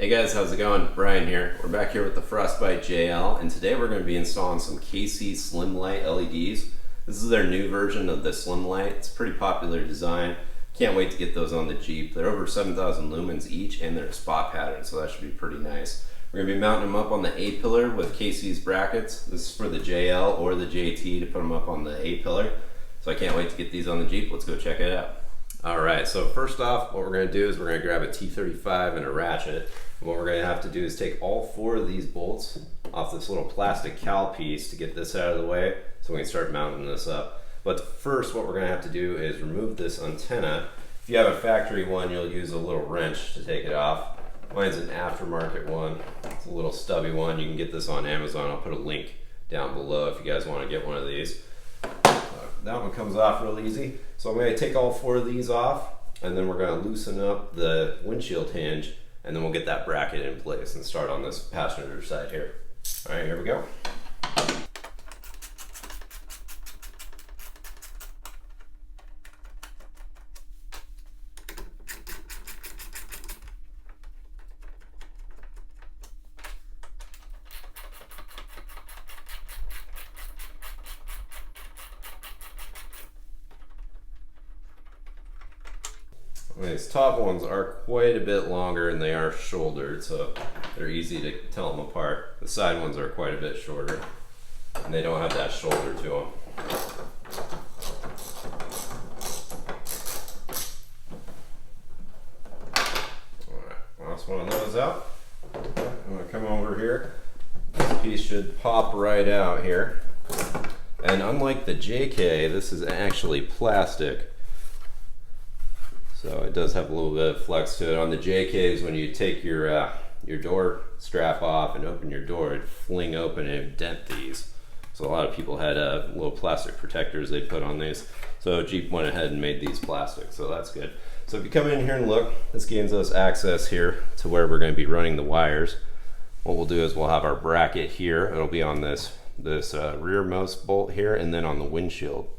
Hey guys, how's it going? Brian here. We're back here with the Frostbite JL, and today we're going to be installing some KC Slimlite LEDs. This is their new version of the Slimlite. It's a pretty popular design. Can't wait to get those on the Jeep. They're over 7,000 lumens each, and they're a spot pattern, so that should be pretty nice. We're going to be mounting them up on the A-pillar with KC's brackets. This is for the JL or the JT to put them up on the A-pillar. So I can't wait to get these on the Jeep. Let's go check it out. Alright, so first off, what we're going to do is we're going to grab a T35 and a ratchet. And what we're going to have to do is take all 4 of these bolts off this little plastic cowl piece to get this out of the way so we can start mounting this up. But first, what we're going to have to do is remove this antenna. If you have a factory one, you'll use a little wrench to take it off. Mine's an aftermarket one. It's a little stubby one. You can get this on Amazon. I'll put a link down below if you guys want to get one of these. That one comes off real easy. So I'm going to take all 4 of these off, and then we're going to loosen up the windshield hinge, and then we'll get that bracket in place and start on this passenger side here. All right, here we go. These top ones are quite a bit longer and they are shouldered, so they're easy to tell them apart. The side ones are quite a bit shorter and they don't have that shoulder to them. Alright, last one of those out. I'm going to come over here. This piece should pop right out here. And unlike the JK, this is actually plastic. So it does have a little bit of flex to it. On the JKs, when you take your door strap off and open your door, it'd fling open and dent these. So a lot of people had little plastic protectors they put on these. So Jeep went ahead and made these plastic, so that's good. So if you come in here and look, this gains us access here to where we're going to be running the wires. What we'll do is we'll have our bracket here. It'll be on this rearmost bolt here, and then on the windshield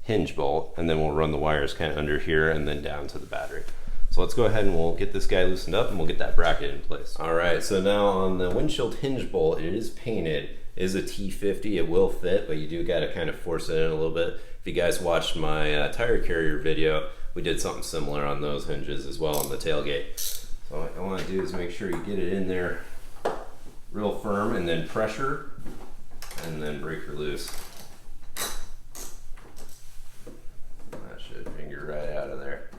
hinge bolt, and then we'll run the wires kind of under here and then down to the battery. So let's go ahead and we'll get this guy loosened up and we'll get that bracket in place. All right, so now on the windshield hinge bolt, it is painted. It is a T50, it will fit, but you do got to kind of force it in a little bit. If you guys watched my tire carrier video, we did something similar on those hinges as well on the tailgate. So what I want to do is make sure you get it in there real firm, and then pressure, and then break her loose. Finger right out of there.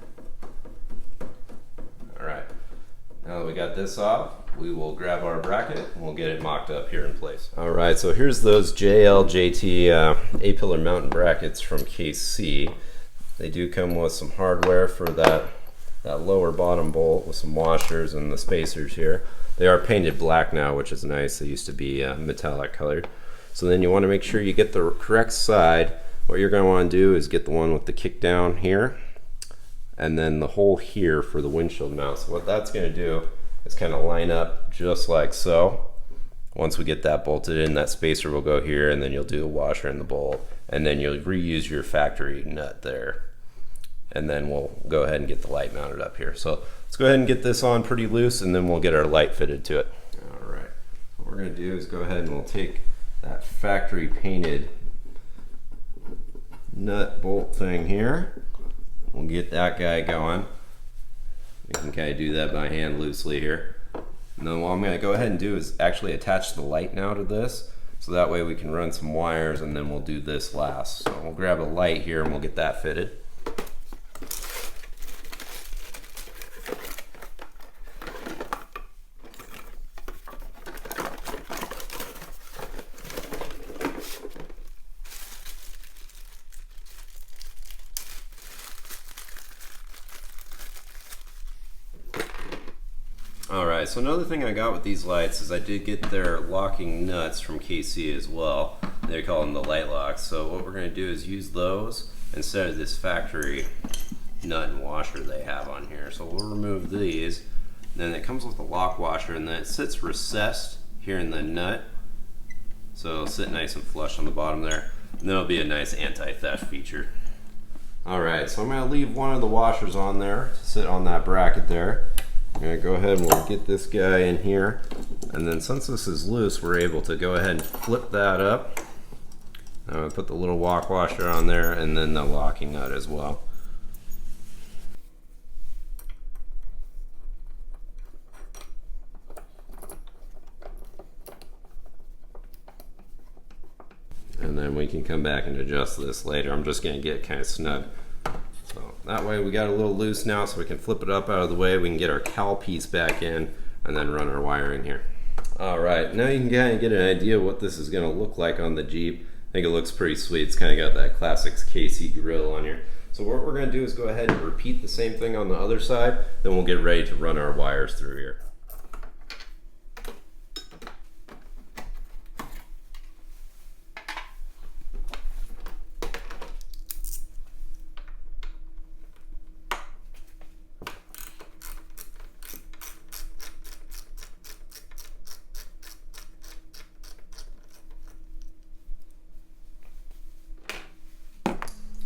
All right, now that we got this off, we will grab our bracket and we'll get it mocked up here in place. All right, so here's those JL JT A-pillar mounting brackets from KC. They do come with some hardware for that lower bottom bolt with some washers and the spacers here. They are painted black now, which is nice. They used to be metallic colored. So then you want to make sure you get the correct side. What you're going to want to do is get the one with the kick down here, and then the hole here for the windshield mount. So what that's going to do is kind of line up just like so. Once we get that bolted in, that spacer will go here, and then you'll do a washer in the bolt, and then you'll reuse your factory nut there. And then we'll go ahead and get the light mounted up here. So let's go ahead and get this on pretty loose, and then we'll get our light fitted to it. All right, what we're going to do is go ahead and we'll take that factory painted nut bolt thing here. We'll get that guy going. You can kind of do that by hand loosely here. And then what I'm going to go ahead and do is actually attach the light now to this, so that way we can run some wires, and then we'll do this last. So we'll grab a light here and we'll get that fitted. Alright, so another thing I got with these lights is I did get their locking nuts from KC as well. They call them the light locks. So what we're going to do is use those instead of this factory nut and washer they have on here. So we'll remove these. Then it comes with a lock washer, and then it sits recessed here in the nut. So it'll sit nice and flush on the bottom there. And then it'll be a nice anti-theft feature. Alright, so I'm going to leave one of the washers on there to sit on that bracket there. I'm gonna go ahead and we'll get this guy in here. And then since this is loose, we're able to go ahead and flip that up. I'm gonna put the little walk washer on there and then the locking nut as well. And then we can come back and adjust this later. I'm just gonna get kind of snug. So that way we got a little loose now, so we can flip it up out of the way. We can get our cowl piece back in and then run our wiring here. All right, now you can kind of get an idea of what this is gonna look like on the Jeep. I think it looks pretty sweet. It's kind of got that classic KC grill on here. So what we're gonna do is go ahead and repeat the same thing on the other side, then we'll get ready to run our wires through here.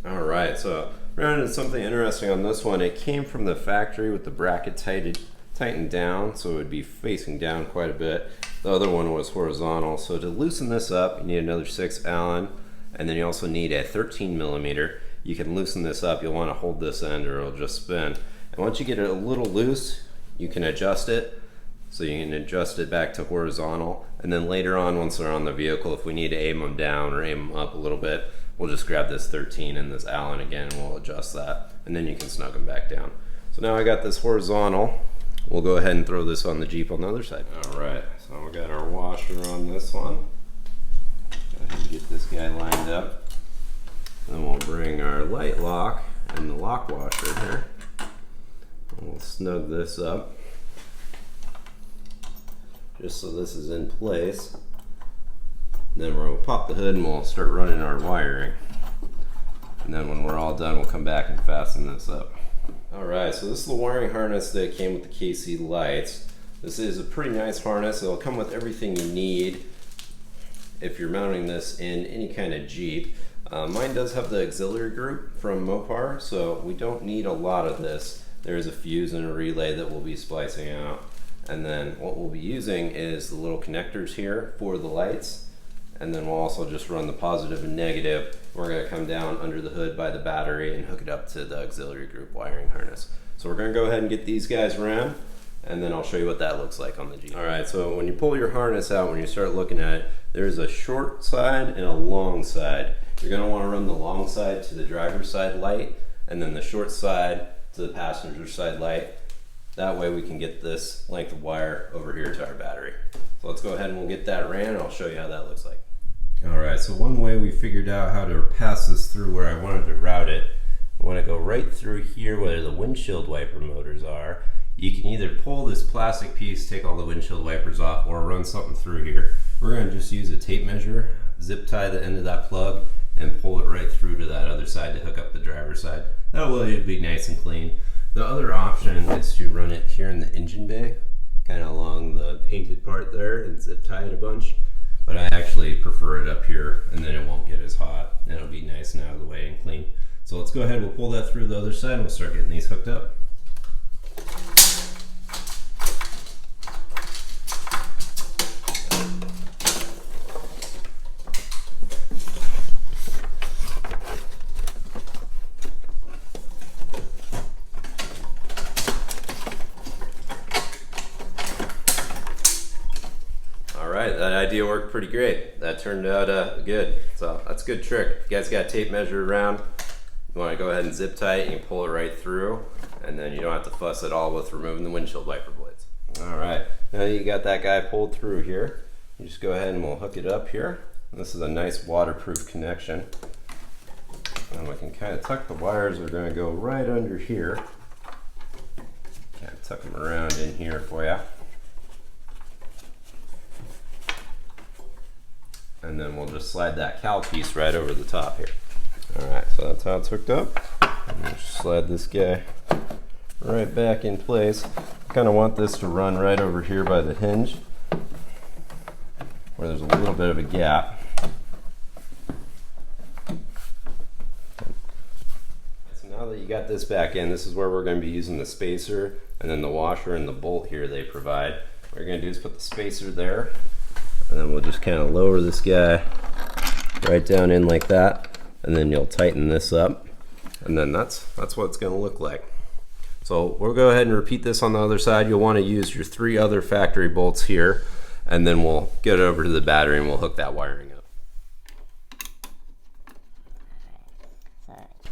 Alright, so ran into something interesting on this one. It came from the factory with the bracket tightened down, so it would be facing down quite a bit. The other one was horizontal, so to loosen this up, you need another 6 Allen, and then you also need a 13 millimeter. You can loosen this up. You'll want to hold this end or it'll just spin. And once you get it a little loose, you can adjust it. So you can adjust it back to horizontal, and then later on, once they're on the vehicle, if we need to aim them down or aim them up a little bit, we'll just grab this 13 and this Allen again, and we'll adjust that, and then you can snug them back down. So now I got this horizontal. We'll go ahead and throw this on the Jeep on the other side. All right, so we got our washer on this one. Go ahead and get this guy lined up. Then we'll bring our light lock and the lock washer here. And we'll snug this up, just so this is in place. And then we'll pop the hood and we'll start running our wiring. And then when we're all done, we'll come back and fasten this up. Alright, so this is the wiring harness that came with the KC lights. This is a pretty nice harness. It'll come with everything you need if you're mounting this in any kind of Jeep. Mine does have the auxiliary group from Mopar, so we don't need a lot of this. There's a fuse and a relay that we'll be splicing out. And then what we'll be using is the little connectors here for the lights. And then we'll also just run the positive and negative. We're gonna come down under the hood by the battery and hook it up to the auxiliary group wiring harness. So we're gonna go ahead and get these guys ran, and then I'll show you what that looks like on the Jeep. All right, so when you pull your harness out, when you start looking at it, there's a short side and a long side. You're gonna wanna run the long side to the driver's side light, and then the short side to the passenger side light. That way we can get this length of wire over here to our battery. So let's go ahead and we'll get that ran, and I'll show you how that looks like. Alright, so one way we figured out how to pass this through where I wanted to route it, I want to go right through here where the windshield wiper motors are. You can either pull this plastic piece, take all the windshield wipers off, or run something through here. We're going to just use a tape measure, zip tie the end of that plug, and pull it right through to that other side to hook up the driver's side. That way it'll be nice and clean. The other option is to run it here in the engine bay, kind of along the painted part there, and zip tie it a bunch. But I actually prefer it up here, and then it won't get as hot, and it'll be nice and out of the way and clean. So let's go ahead, we'll pull that through the other side, and we'll start getting these hooked up. That idea worked pretty great. That turned out good. So that's a good trick. If you guys got a tape measure around, you want to go ahead and zip tie it, you can pull it right through, and then you don't have to fuss at all with removing the windshield wiper blades. Alright, now you got that guy pulled through here. You just go ahead and we'll hook it up here. And this is a nice waterproof connection. And we can kind of tuck the wires. They're going to go right under here. Kind of tuck them around in here for you. And then we'll just slide that cowl piece right over the top here. Alright, so that's how it's hooked up. And we'll just slide this guy right back in place. Kind of want this to run right over here by the hinge, where there's a little bit of a gap. So now that you you got this back in, this is where we're going to be using the spacer, and then the washer and the bolt here they provide. What you're going to do is put the spacer there, and then we'll just kind of lower this guy right down in like that, and then you'll tighten this up, and then that's what it's going to look like. So we'll go ahead and repeat this on the other side. You'll want to use your 3 other factory bolts here, and then we'll get over to the battery and we'll hook that wiring up.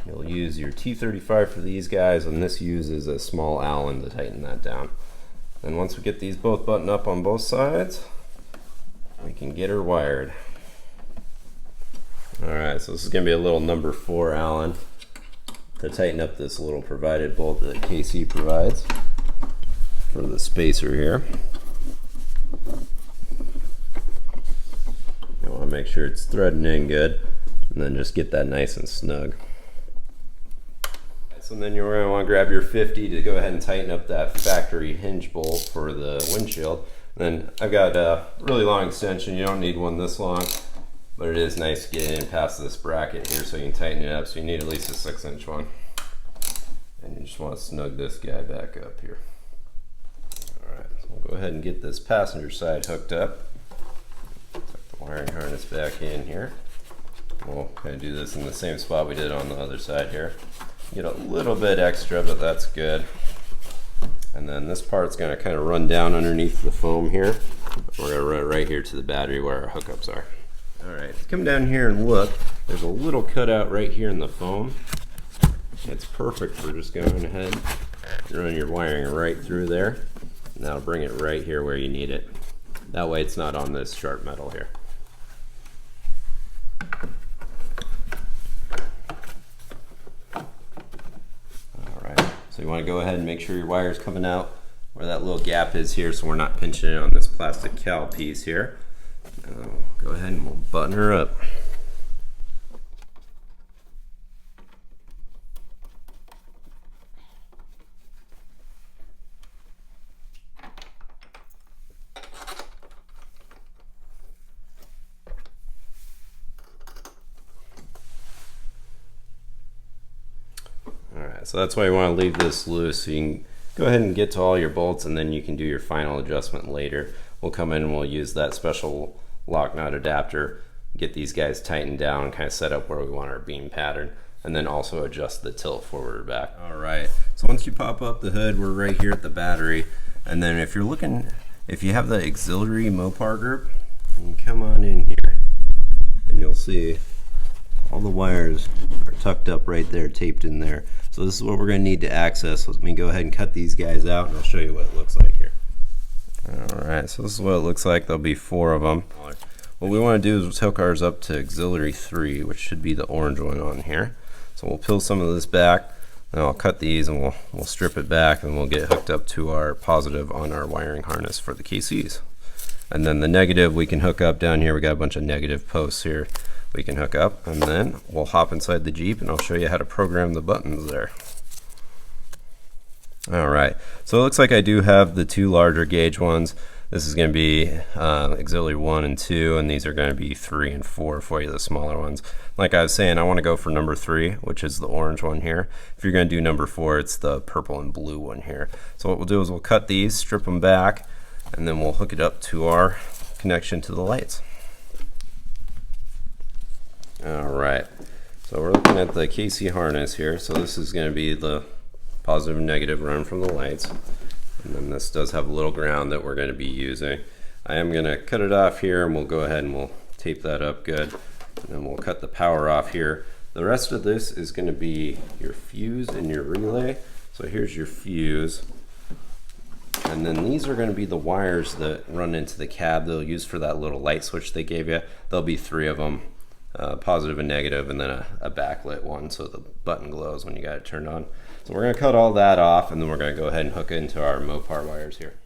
You'll use your T35 for these guys, and this uses a small Allen to tighten that down. And once we get these both buttoned up on both sides, we can get her wired. Alright, so this is going to be a little number 4 Allen to tighten up this little provided bolt that KC provides for the spacer here. You want to make sure it's threading in good, and then just get that nice and snug. So then you're going to want to grab your 50 to go ahead and tighten up that factory hinge bolt for the windshield. And then I've got a really long extension. You don't need one this long, but it is nice to get in past this bracket here so you can tighten it up. So you need at least a 6-inch one. And you just want to snug this guy back up here. Alright, so we'll go ahead and get this passenger side hooked up. Tuck the wiring harness back in here. We'll kind of do this in the same spot we did on the other side here. Get a little bit extra, but that's good. And then this part's going to kind of run down underneath the foam here. We're going to run it right here to the battery where our hookups are. Alright, if you come down here and look, there's a little cutout right here in the foam. It's perfect for just going ahead and running your wiring right through there. And that'll bring it right here where you need it. That way it's not on this sharp metal here. So you want to go ahead and make sure your wire's coming out where that little gap is here, so we're not pinching it on this plastic cowl piece here. Go ahead and we'll button her up. Alright, so that's why you want to leave this loose, so you can go ahead and get to all your bolts, and then you can do your final adjustment later. We'll come in and we'll use that special lock nut adapter, get these guys tightened down, and kind of set up where we want our beam pattern, and then also adjust the tilt forward or back. Alright, so once you pop up the hood, we're right here at the battery, and then if you have the auxiliary Mopar group, you can come on in here, and you'll see all the wires are tucked up right there, taped in there. So this is what we're going to need to access. Let me go ahead and cut these guys out, and I'll show you what it looks like here. Alright, so this is what it looks like. There'll be 4 of them. What we want to do is hook ours up to auxiliary 3, which should be the orange one on here. So we'll peel some of this back, and I'll cut these, and we'll strip it back, and we'll get hooked up to our positive on our wiring harness for the KCs. And then the negative we can hook up down here. We got a bunch of negative posts here we can hook up, and then we'll hop inside the Jeep and I'll show you how to program the buttons there. Alright, so it looks like I do have the 2 larger gauge ones. This is going to be auxiliary 1 and 2, and these are going to be 3 and 4 for you, the smaller ones. Like I was saying, I want to go for number 3, which is the orange one here. If you're going to do number 4, it's the purple and blue one here. So what we'll do is we'll cut these, strip them back, and then we'll hook it up to our connection to the lights. Alright, so we're looking at the KC harness here. So this is going to be the positive and negative run from the lights. And then this does have a little ground that we're going to be using. I am going to cut it off here, and we'll go ahead and we'll tape that up good. And then we'll cut the power off here. The rest of this is going to be your fuse and your relay. So here's your fuse. And then these are going to be the wires that run into the cab they'll use for that little light switch they gave you. There'll be 3 of them. Positive and negative, and then a backlit one so the button glows when you got it turned on. So we're going to cut all that off, and then we're going to go ahead and hook it into our Mopar wires here.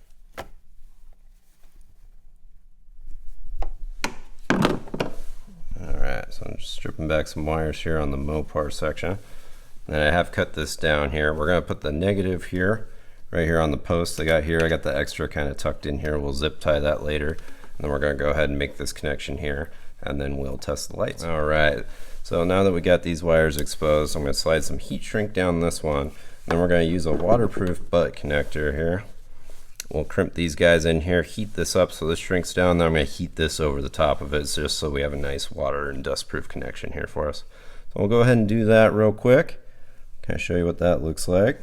Alright, so I'm just stripping back some wires here on the Mopar section. And I have cut this down here. We're going to put the negative here, right here on the post I got here. I got the extra kind of tucked in here. We'll zip tie that later. And then we're going to go ahead and make this connection here, and then we'll test the lights. Alright, So now that we got these wires exposed, I'm going to slide some heat shrink down this one. And then we're going to use a waterproof butt connector here. We'll crimp these guys in here, heat this up so this shrinks down. Then I'm going to heat this over the top of it just so we have a nice water and dust proof connection here for us. So we'll go ahead and do that real quick. Kind of show you what that looks like.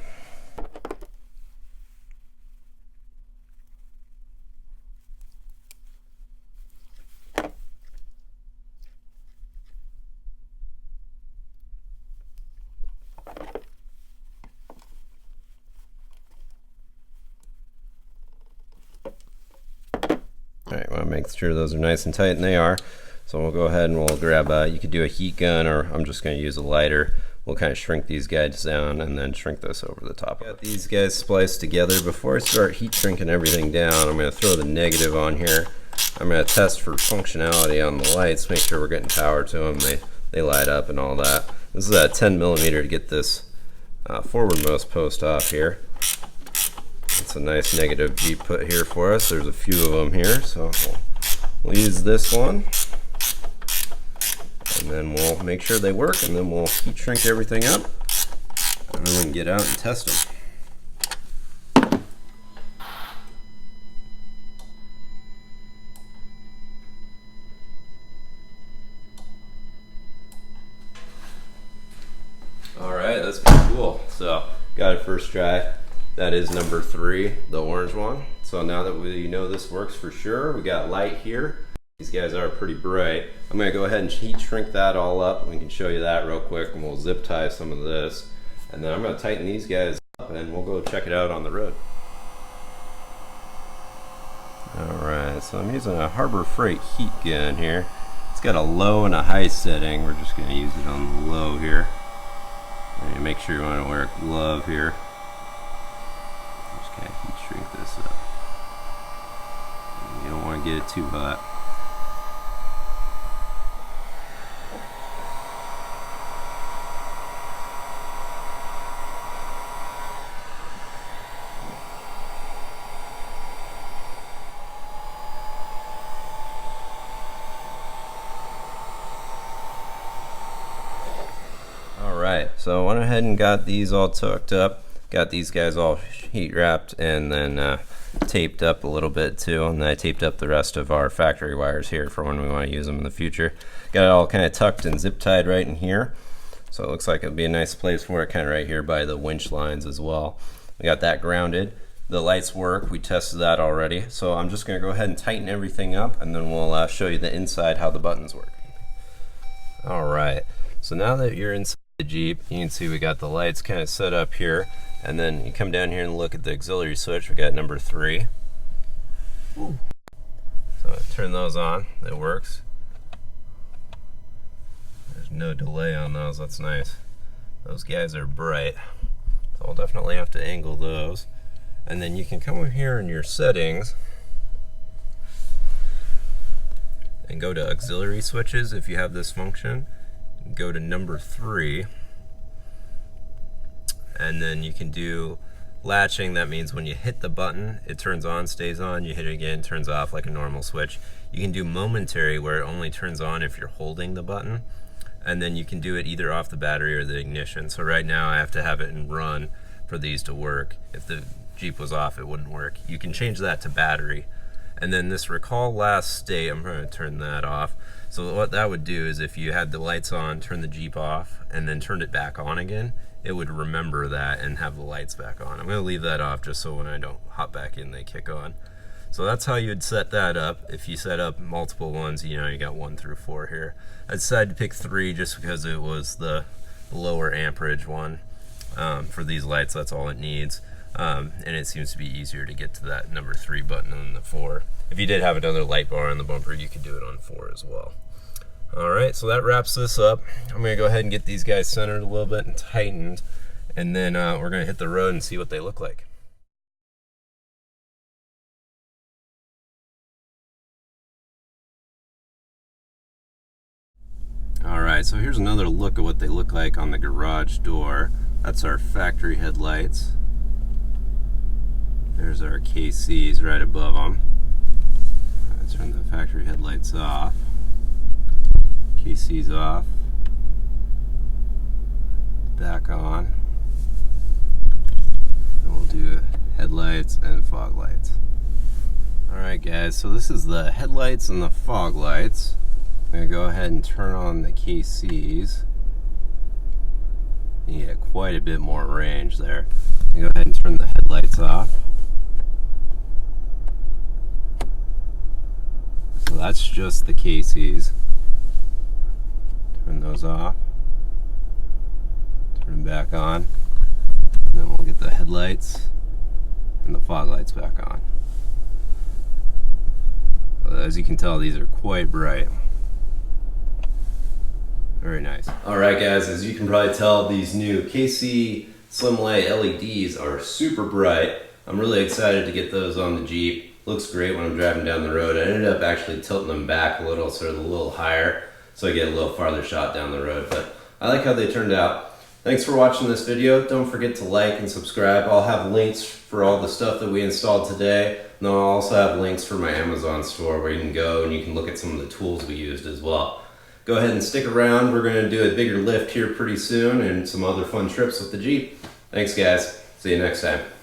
Alright, want to make sure those are nice and tight, and they are. So we'll go ahead and we'll grab you could do a heat gun, or I'm just going to use a lighter. We'll kind of shrink these guys down and then shrink this over the top. Got these guys spliced together. Before I start heat shrinking everything down, I'm going to throw the negative on here. I'm going to test for functionality on the lights, make sure we're getting power to them, they light up and all that. This is a 10mm to get this forwardmost post off here. It's a nice negative Jeep put here for us. There's a few of them here, so we'll use this one. And then we'll make sure they work, and then we'll heat shrink everything up, and then we can get out and test them. Alright, that's pretty cool. So, got it first try. That is number 3, the orange one. So now that we know this works for sure, we got light here. These guys are pretty bright. I'm going to go ahead and heat shrink that all up. We can show you that real quick, and we'll zip tie some of this. And then I'm going to tighten these guys up, and we'll go check it out on the road. Alright, so I'm using a Harbor Freight heat gun here. It's got a low and a high setting. We're just going to use it on the low here. And make sure you want to wear a glove here. Just kind of heat shrink this up. You don't want to get it too hot. Alright, so I went ahead and got these all tucked up. Got these guys all heat wrapped and then taped up a little bit too, and then I taped up the rest of our factory wires here for when we want to use them in the future. Got it all kind of tucked and zip tied right in here, so it looks like it'll be a nice place for it, kind of right here by the winch lines as well. We got that grounded. The lights work, we tested that already, so I'm just going to go ahead and tighten everything up, and then we'll show you the inside, how the buttons work. Alright, so now that you're inside the Jeep, you can see we got the lights kind of set up here. And then you come down here and look at the auxiliary switch. We got number 3. Ooh. So I turn those on. It works. There's no delay on those. That's nice. Those guys are bright. So I'll definitely have to angle those. And then you can come over here in your settings and go to auxiliary switches if you have this function. Go to number 3. And then you can do latching. That means when you hit the button, it turns on, stays on. You hit it again, turns off like a normal switch. You can do momentary, where it only turns on if you're holding the button. And then you can do it either off the battery or the ignition. So right now I have to have it in run for these to work. If the Jeep was off, it wouldn't work. You can change that to battery. And then this recall last state, I'm going to turn that off. So what that would do is if you had the lights on, turn the Jeep off, and then turned it back on again, it would remember that and have the lights back on. I'm going to leave that off just so when I don't hop back in, they kick on. So that's how you'd set that up. If you set up multiple ones, you know, you got 1 through 4 here. I decided to pick 3 just because it was the lower amperage one. For these lights, that's all it needs. And it seems to be easier to get to that number 3 button than the 4. If you did have another light bar on the bumper, you could do it on 4 as well. Alright, so that wraps this up. I'm going to go ahead and get these guys centered a little bit and tightened, and then we're going to hit the road and see what they look like. Alright, so here's another look at what they look like on the garage door. That's our factory headlights. There's our KCs right above them. Turn the factory headlights off. KC's off. back on. And we'll do headlights and fog lights. Alright guys, so this is the headlights and the fog lights. I'm going to go ahead and turn on the KCs. You get quite a bit more range there. I'm going to go ahead and turn the headlights off. So that's just the KCs. Turn those off. Turn them back on. And then we'll get the headlights and the fog lights back on. As you can tell, these are quite bright. Very nice. Alright guys, as you can probably tell, these new KC Slimlite LEDs are super bright. I'm really excited to get those on the Jeep. Looks great when I'm driving down the road. I ended up actually tilting them back a little, so they're a little higher, so I get a little farther shot down the road. But I like how they turned out. Thanks for watching this video. Don't forget to like and subscribe. I'll have links for all the stuff that we installed today. And I'll also have links for my Amazon store where you can go and you can look at some of the tools we used as well. Go ahead and stick around. We're going to do a bigger lift here pretty soon and some other fun trips with the Jeep. Thanks guys. See you next time.